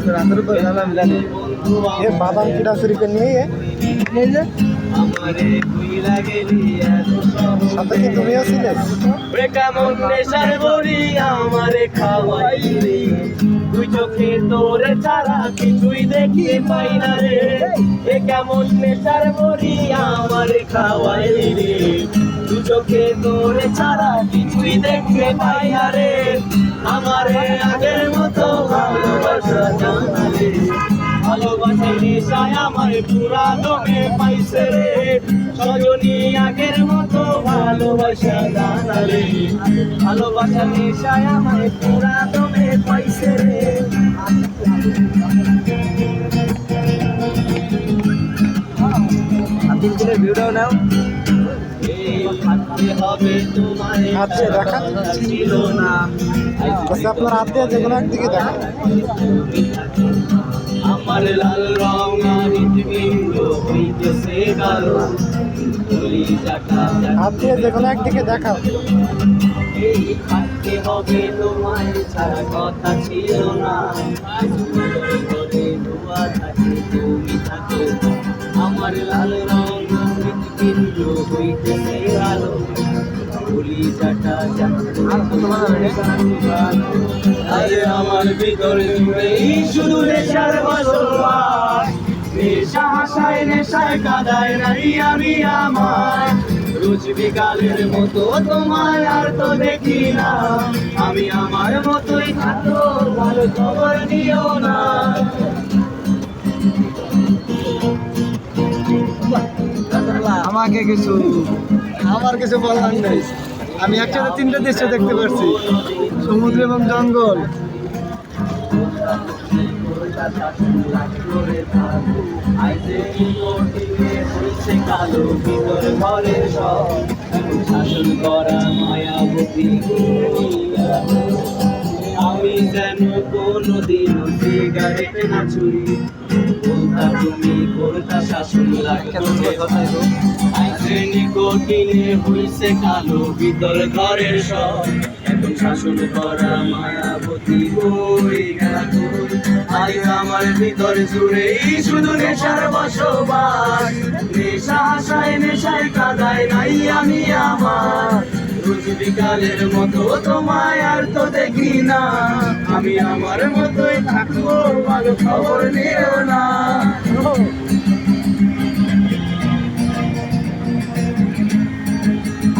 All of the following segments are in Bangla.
রাতের উপর আমি জানি এ বাদাম কিটা শরীফে নিয়ে এই যে সাথে কি তুমি আসছিলে কেমন নেশার বড়ি আমারে খাওয়াই রে তুই চোখে তোরে ছাড়া কিছুই দেখি পাই না রে এ কেমন নেশার বড়ি আমারে খাওয়াই রে তুই চোখে তোরে ছাড়া কিছুই দেখতে পাই না রে আমারে আগের মতো ভালোবাসা জানা রে ভালোবাসার নেশায় আমার পুরা দমে পাইছে রে সজনী আগের মতো ভালোবাসা জানা রে ভালোবাসার নেশায় আমার পুরা দমে পাইছে রে আদিল দিনের ভিডিও নাও হবে তোমার আচ্ছা দেখা ছিল না আচ্ছা আপনার হাত দিয়ে যেগুলো একদিকে দেখা আমার লাল রং হৃদপিণ্ড হইতেছে কালো হাত দিয়ে যেগুলো একদিকে দেখাও এই থাকতে হবে তোমার ছাড়া কথা ছিল না ঘরে ধোয়া থাকে তুমি থাকো আমার লাল রং হৃদপিণ্ড হইতেছে কালো আমার ভিতরে শুধু নেশার বসবাস নেশা হাসায় নেশায় কাদায় নাই আমি আমার রোজ বিকালের মতো তোমায় আর তো দেখি না আমি আমার মতোই থাকো ভালো খবর দিও না আমাকে কিছু আমার কিছু বলার নেই আমি একসাথে তিনটা দৃশ্য দেখতে পাচ্ছি সমুদ্র এবং জঙ্গল কালো ভিতর ঘরে শাসন করা মায়াবতী আমি যেন কোনদিন সিগারেট না ছুরি বলতা তুমি করতা শাসন লাগছে নিকোটিনে হইছে কালো ভিতর ঘরের সব এখন শাসন করা মায়াবতী ওই গেলা আজ আমার ভিতর জুড়ে শুধু নেশার বসবাস নেশা হাসায় নেশায় কাদায় নাই আমি আমার রোজ বিকালের মতো তোমায় আর তো দেখি না আমি আমার মতোই থাকবো ভালো খবর নিও না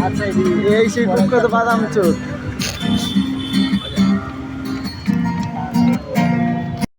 আচ্ছা এই সেই বিখ্যাত বাদাম চোখ